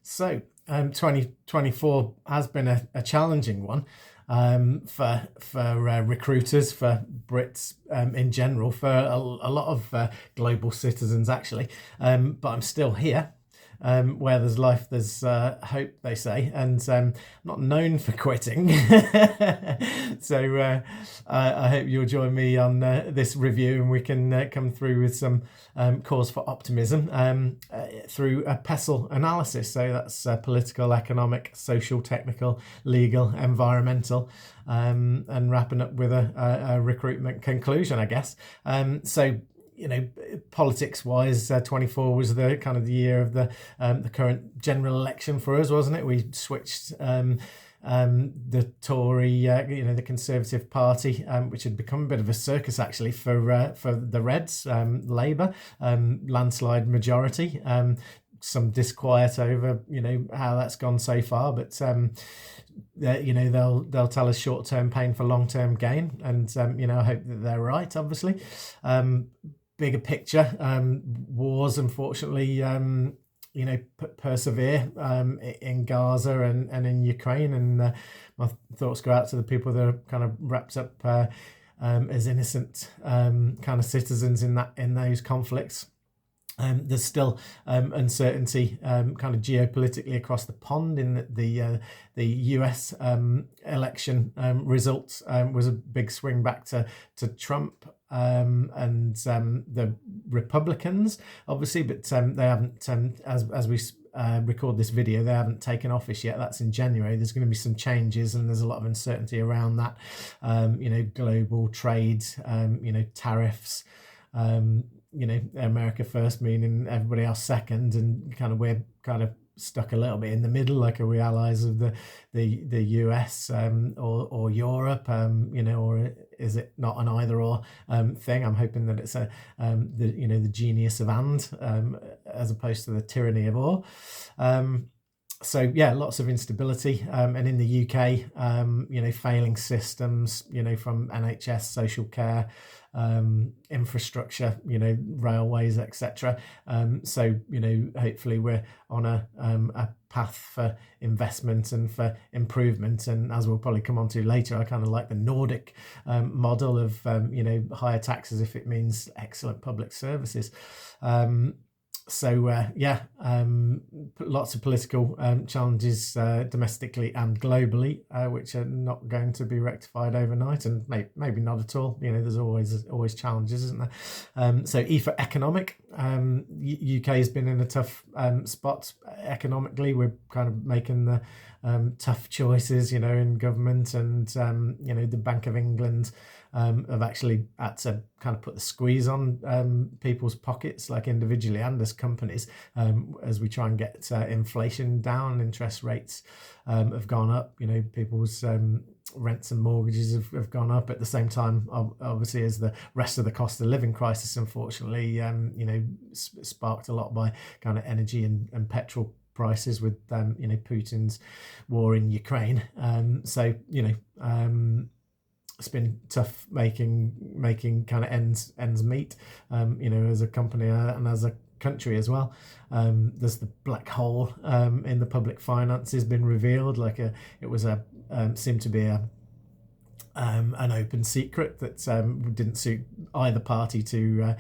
So, 2024 has been a challenging one for recruiters, for Brits in general, for a lot of global citizens actually. But I'm still here. Where there's life, there's hope, they say, and I'm not known for quitting. So I hope you'll join me on this review, and we can come through with some cause for optimism through a PESTLE analysis. So that's political, economic, social, technical, legal, environmental, and wrapping up with a recruitment conclusion, I guess. So, politics-wise, 24 was the kind of the year of the current general election for us, wasn't it? We switched the Tory, the Conservative Party, which had become a bit of a circus actually for the Reds, Labour, landslide majority. Some disquiet over how that's gone so far, but they'll tell us short-term pain for long-term gain, and I hope that they're right, obviously. Bigger picture, wars unfortunately persevere in Gaza and in Ukraine, and my thoughts go out to the people that are kind of wrapped up as innocent kind of citizens in those conflicts. There's still uncertainty kind of geopolitically across the pond in that the US election results was a big swing back to Trump and the Republicans, obviously, but they haven't, as we record this video, they haven't taken office yet. That's in January. There's going to be some changes, and there's a lot of uncertainty around that. Global trade, tariffs. America first meaning everybody else second, and kind of we're kind of stuck a little bit in the middle. Like, are we allies of the US or Europe, or is it not an either or thing? I'm hoping that it's the genius of and as opposed to the tyranny of or. So yeah, lots of instability, and in the UK, failing systems, from NHS, social care, infrastructure, railways, etc. So hopefully we're on a path for investment and for improvement. And as we'll probably come on to later, I kind of like the Nordic model of higher taxes if it means excellent public services. So lots of political challenges domestically and globally, which are not going to be rectified overnight, and maybe not at all. There's always challenges, isn't there? So E for economic. UK has been in a tough spot economically. We're kind of making the tough choices, in government, and the Bank of England have actually had to kind of put the squeeze on people's pockets, like individually and as companies, as we try and get inflation down. Interest rates have gone up. People's rents and mortgages have gone up at the same time, obviously, as the rest of the cost of living crisis, unfortunately, sparked a lot by kind of energy and petrol prices with Putin's war in Ukraine. It's been tough making kind of ends meet, as a company and as a country as well. There's the black hole in the public finances been revealed. It was seemed to be an open secret that didn't suit either party to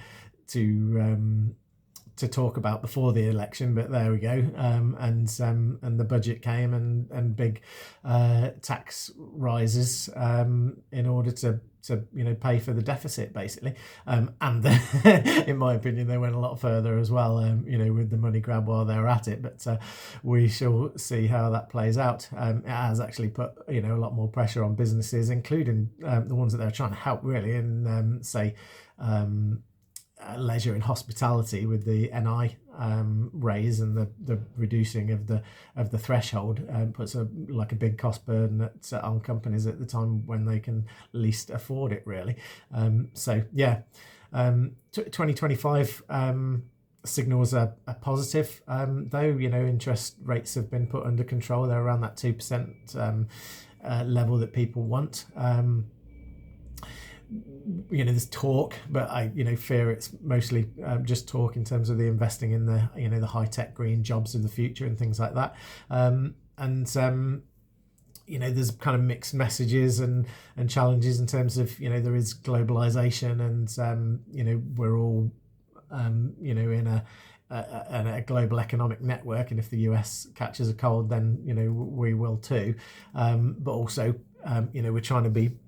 talk about before the election, but there we go. And the budget came, and big tax rises in order to pay for the deficit, basically. And in my opinion, they went a lot further as well, with the money grab while they were at it. But we shall see how that plays out. It has actually put a lot more pressure on businesses, including the ones that they're trying to help, really, in leisure and hospitality, with the NI raise and the reducing of the threshold, puts a big cost burden on companies at the time when they can least afford it, really. 2025 signals a positive, though. Interest rates have been put under control. They're around that 2% level that people want. there's talk, but I fear it's mostly just talk in terms of the investing in the the high tech green jobs of the future and things like that. There's kind of mixed messages and challenges in terms of there is globalization, and we're all in a global economic network, and if the US catches a cold, then we will too. But also, we're trying to be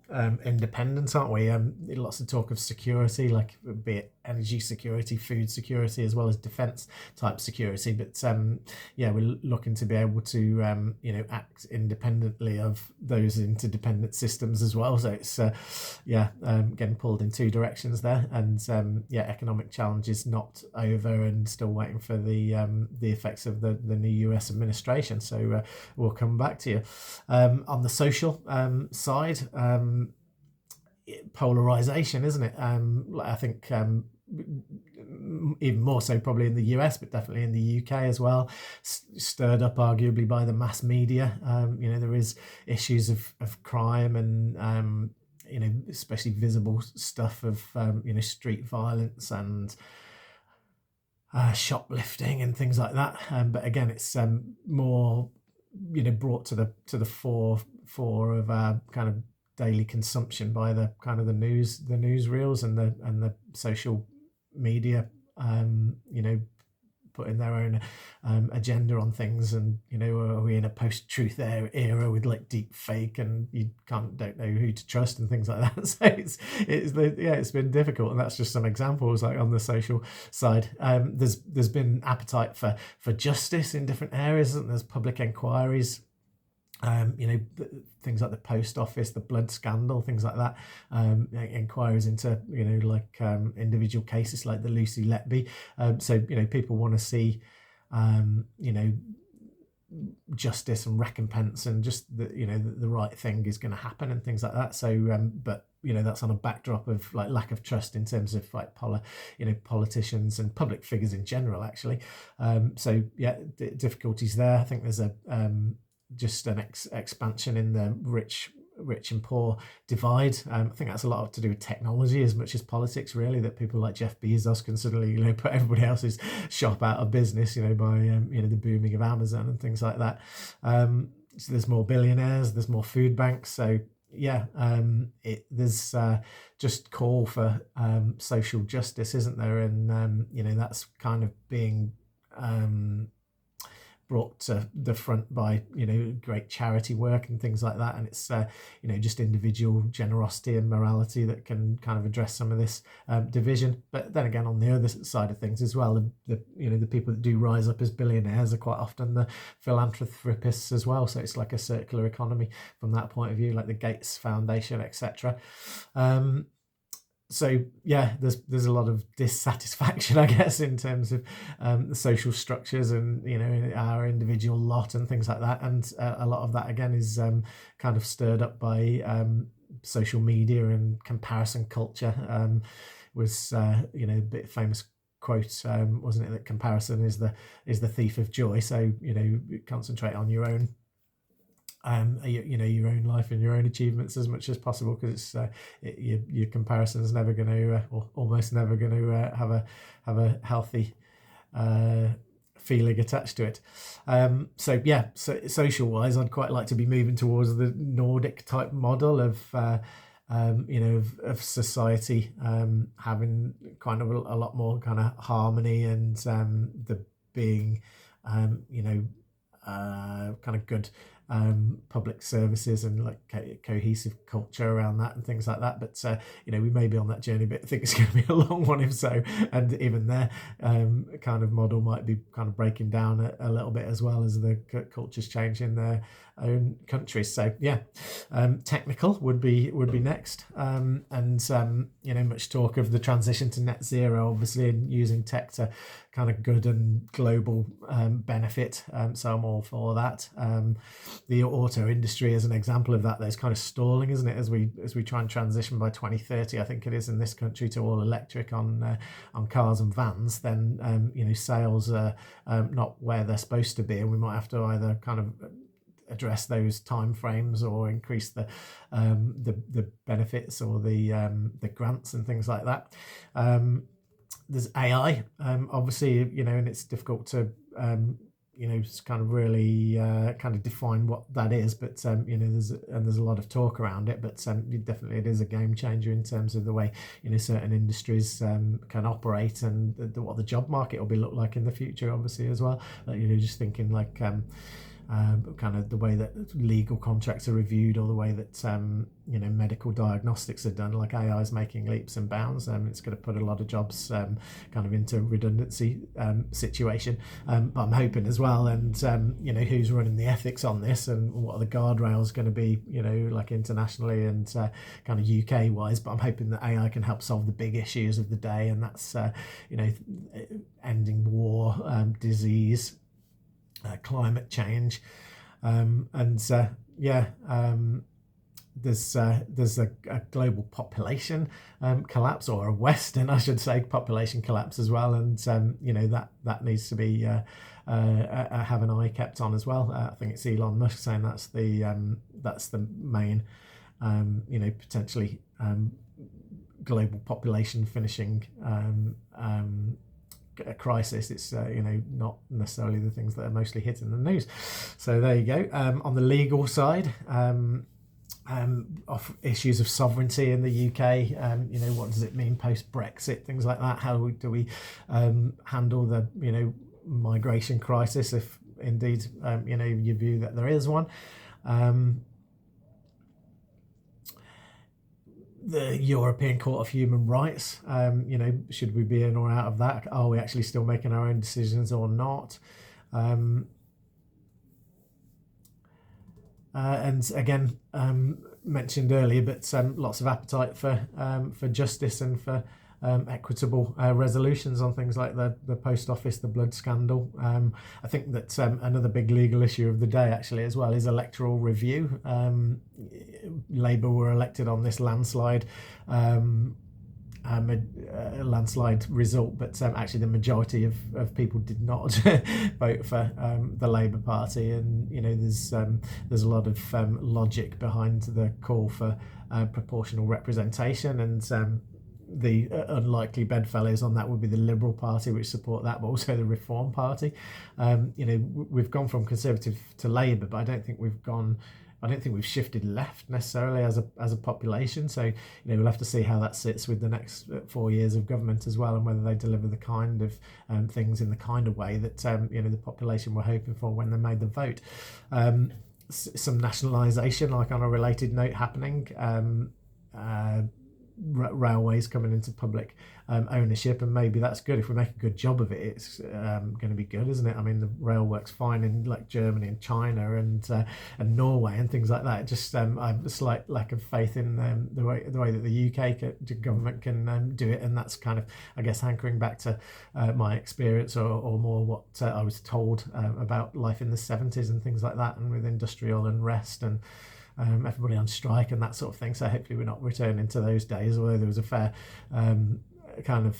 independent, aren't we? Lots of talk of security, like be it energy security, food security, as well as defence type security. But we're looking to be able to act independently of those interdependent systems as well. So it's getting pulled in two directions there, and economic challenges not over, and still waiting for the effects of the new US administration. So we'll come back to you on the social side. Polarization, isn't it? I think even more so probably in the US, but definitely in the UK as well, stirred up arguably by the mass media. There is issues of crime and especially visible stuff of street violence and shoplifting and things like that. But again, it's more brought to the fore of our kind of daily consumption by the kind of the newsreels and the social media, putting their own agenda on things. And are we in a post-truth era with like deep fake, and you don't know who to trust and things like that. So it's been difficult, and that's just some examples like on the social side. There's been appetite for justice in different areas, and there's public inquiries. Things like the post office, the blood scandal, things like that, inquiries into individual cases like the Lucy Letby. So people want to see justice and recompense, and just the right thing is going to happen and things like that. So but that's on a backdrop of like lack of trust in terms of like politicians and public figures in general, actually. Difficulties there. I think there's a just an expansion in the rich and poor divide. I think that's a lot to do with technology as much as politics, really, that people like Jeff Bezos can suddenly put everybody else's shop out of business by the booming of Amazon and things like that. So there's more billionaires, there's more food banks. So there's just call for social justice, isn't there? And that's kind of being brought to the front by great charity work and things like that, and it's just individual generosity and morality that can kind of address some of this division. But then again, on the other side of things as well, the people that do rise up as billionaires are quite often the philanthropists as well. So it's like a circular economy from that point of view, like the Gates Foundation, etc. So there's a lot of dissatisfaction, I guess, in terms of the social structures and our individual lot and things like that, and a lot of that again is kind of stirred up by social media and comparison culture. Was a bit famous quote, wasn't it, that comparison is the thief of joy. So concentrate on your own your own life and your own achievements as much as possible, because your comparison is never going to or almost never going to have a healthy feeling attached to it. So social wise, I'd quite like to be moving towards the Nordic type model of of society having kind of a lot more kind of harmony, and the being kind of good public services and like cohesive culture around that and things like that. But we may be on that journey, but I think it's going to be a long one if so, and even their kind of model might be kind of breaking down a little bit as well as the cultures change in their own countries. So technical would be next, and much talk of the transition to net zero, obviously, and using tech to kind of good and global benefit. So I'm all for that. The auto industry is an example of that. There's kind of stalling, isn't it, as we try and transition by 2030, I think it is, in this country, to all electric on cars and vans. Then sales are not where they're supposed to be, and we might have to either kind of address those timeframes or increase the benefits or the grants and things like that. There's AI, obviously, and it's difficult to just kind of really kind of define what that is, but there's a lot of talk around it, but definitely it is a game changer in terms of the way certain industries can operate, and what the job market will look like in the future, obviously, as well. Just thinking like kind of the way that legal contracts are reviewed, or the way that medical diagnostics are done. Like AI is making leaps and bounds, it's going to put a lot of jobs kind of into redundancy situation, but I'm hoping as well, and who's running the ethics on this, and what are the guardrails going to be, like internationally and kind of UK wise. But I'm hoping that AI can help solve the big issues of the day, and that's ending war, disease, climate change, there's a global population collapse, or a Western, I should say, population collapse as well, and that needs to be have an eye kept on as well. I think it's Elon Musk saying that's the main potentially global population finishing a crisis. It's not necessarily the things that are mostly hitting the news. So there you go. On the legal side, of issues of sovereignty in the UK, what does it mean post-Brexit, things like that. How do we handle the migration crisis, if indeed you view that there is one. The European Court of Human Rights, should we be in or out of that? Are we actually still making our own decisions or not? And again, mentioned earlier, but lots of appetite for justice and for equitable resolutions on things like the post office, the blood scandal. I think that another big legal issue of the day, actually, as well, is electoral review. Labour were elected on this landslide result, but actually the majority of people did not vote for the Labour Party, and there's a lot of logic behind the call for proportional representation, and the unlikely bedfellows on that would be the Liberal Party, which support that, but also the Reform Party. We've gone from Conservative to Labour, but I don't think we've shifted left necessarily as a population. So we'll have to see how that sits with the next 4 years of government as well, and whether they deliver the kind of things in the kind of way that the population were hoping for when they made the vote. Some nationalisation, like on a related note, happening. Railways coming into public ownership, and maybe that's good. If we make a good job of it, it's going to be good, isn't it? I mean, the rail works fine in like Germany and China and Norway and things like that. Just I have a slight lack of faith in the way that the UK government can do it, and that's kind of, I guess, hankering back to my experience or more what I was told about life in the 70s and things like that, and with industrial unrest and everybody on strike and that sort of thing. So hopefully we're not returning to those days, although there was a fair kind of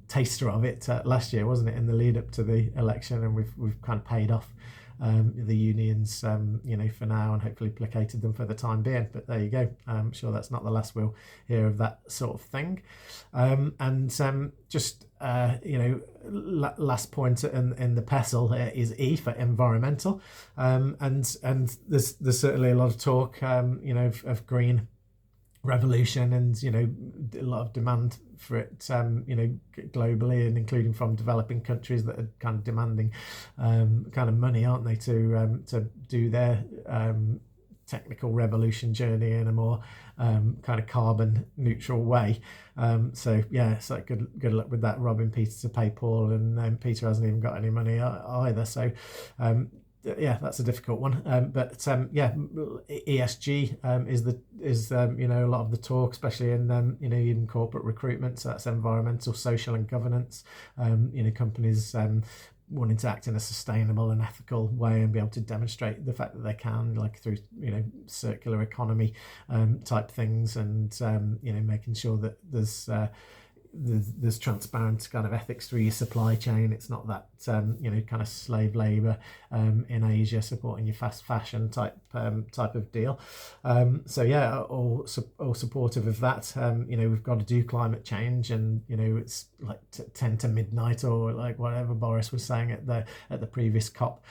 taster of it last year, wasn't it, in the lead up to the election, and we've kind of paid off the unions for now, and hopefully placated them for the time being. But there you go. I'm sure that's not the last we'll hear of that sort of thing. Last point in the PESTLE is E for environmental, and there's certainly a lot of talk of green revolution, and a lot of demand for it globally, and including from developing countries that are kind of demanding kind of money, aren't they, to do their technical revolution journey in a more kind of carbon neutral way. So good luck with that, robbing Peter to pay Paul, and Peter hasn't even got any money either. So that's a difficult one. But ESG is a lot of the talk, especially in even corporate recruitment. So that's environmental, social, and governance. Companies wanting to act in a sustainable and ethical way and be able to demonstrate the fact that they can, like through circular economy type things, and making sure that there's there's transparent kind of ethics through your supply chain. It's not that kind of slave labor in Asia supporting your fast fashion type of deal. So yeah, all supportive of that. We've got to do climate change, and it's like 10 to midnight, or like whatever Boris was saying at the previous COP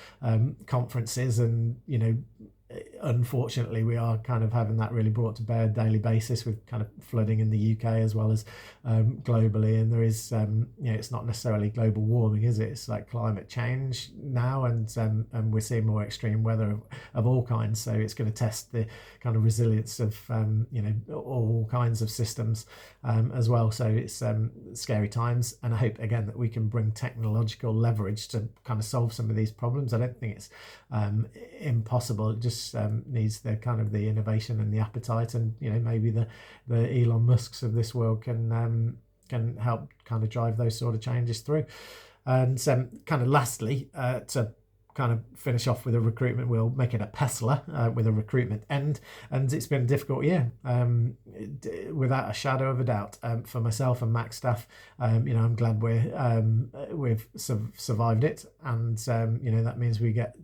conferences, and unfortunately we are kind of having that really brought to bear daily basis, with kind of flooding in the UK as well as globally. And there is it's not necessarily global warming, is it? It's like climate change now, and we're seeing more extreme weather of all kinds, so it's going to test the kind of resilience of all kinds of systems as well. So it's scary times, and I hope again that we can bring technological leverage to kind of solve some of these problems. I don't think it's impossible. It just needs the kind of the innovation and the appetite, and maybe the Elon Musks of this world can help kind of drive those sort of changes through. And kind of lastly, to kind of finish off with a recruitment, we'll make it a PESTLE with a recruitment end. And it's been a difficult year, without a shadow of a doubt, for myself and Macstaff. I'm glad we've survived it, and that means we get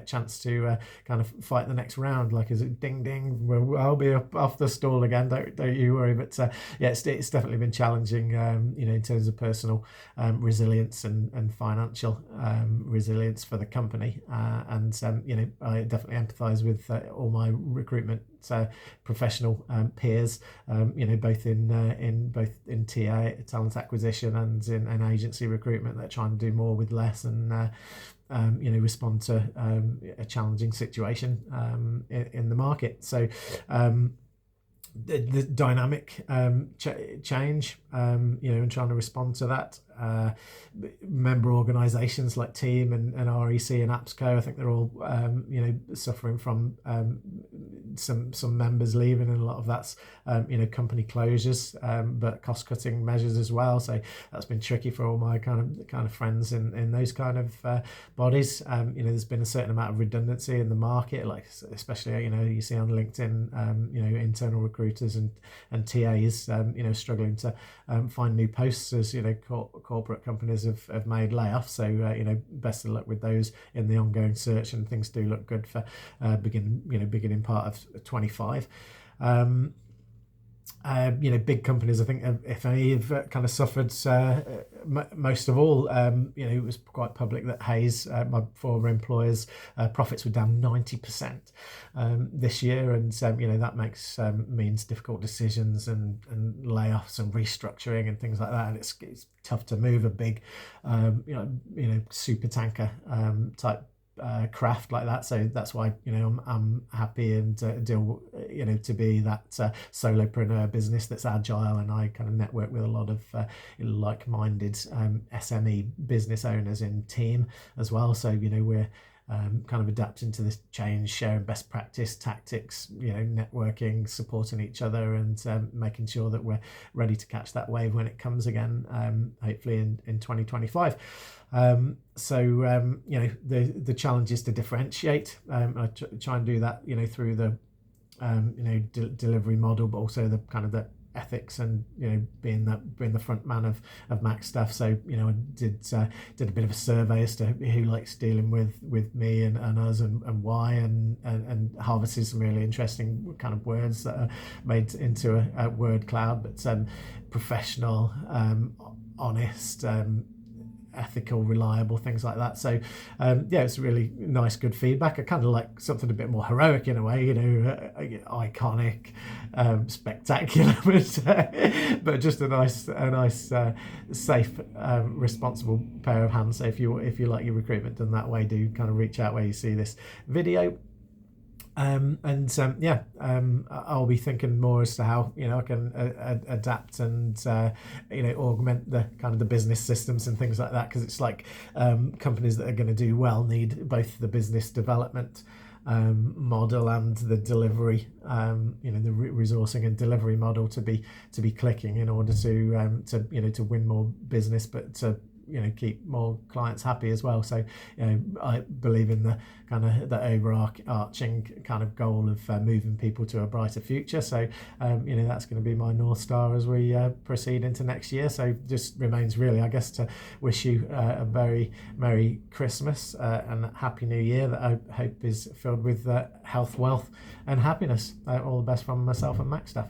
chance to kind of fight the next round. Like, is it ding ding? I'll be up off the stall again. Don't you worry. But it's definitely been challenging. In terms of personal resilience and financial resilience for the company. And I definitely empathise with all my recruitment professional peers. Both in TA, talent acquisition, and in agency recruitment, that trying to do more with less, and respond to a challenging situation in the market. So the dynamic change, and trying to respond to that. Member organisations like Team and REC and APSCO, I think they're all suffering from some members leaving, and a lot of that's company closures, but cost cutting measures as well. So that's been tricky for all my kind of friends in those kind of bodies. There's been a certain amount of redundancy in the market, like especially you see on LinkedIn, internal recruiters and TAs struggling to find new posts, as corporate companies have made layoffs. So best of luck with those in the ongoing search, and things do look good for beginning part of 25. Big companies, I think, if any, have kind of suffered most of all. It was quite public that Hayes, my former employer's profits were down 90% this year, and that means difficult decisions and layoffs and restructuring and things like that. And it's tough to move a big super tanker type craft like that. So that's why I'm happy and deal to be that solopreneur business that's agile, and I kind of network with a lot of like-minded SME business owners in Team as well. So we're kind of adapting to this change, sharing best practice tactics, networking, supporting each other, and making sure that we're ready to catch that wave when it comes again, hopefully in 2025. The challenge is to differentiate. I try and do that through the delivery model, but also the kind of the ethics, and being the front man of Macstaff. So I did a bit of a survey as to who likes dealing with me and us, and why, and harvested some really interesting kind of words that are made into a word cloud, but professional, honest, ethical, reliable, things like that. So it's really nice, good feedback. I kind of like something a bit more heroic in a way, iconic, spectacular, but just a nice, safe, responsible pair of hands. So if you like your recruitment done that way, do kind of reach out where you see this video. I'll be thinking more as to how I can adapt and augment the kind of the business systems and things like that, because it's like companies that are going to do well need both the business development model and the delivery, the resourcing and delivery model to be clicking in order to win more business, but to keep more clients happy as well. So I believe in the kind of the overarching kind of goal of moving people to a brighter future. So that's going to be my North Star as we proceed into next year. So just remains really, I guess, to wish you a very Merry Christmas and a Happy New Year that I hope is filled with health, wealth and happiness. All the best from myself and Macstaff.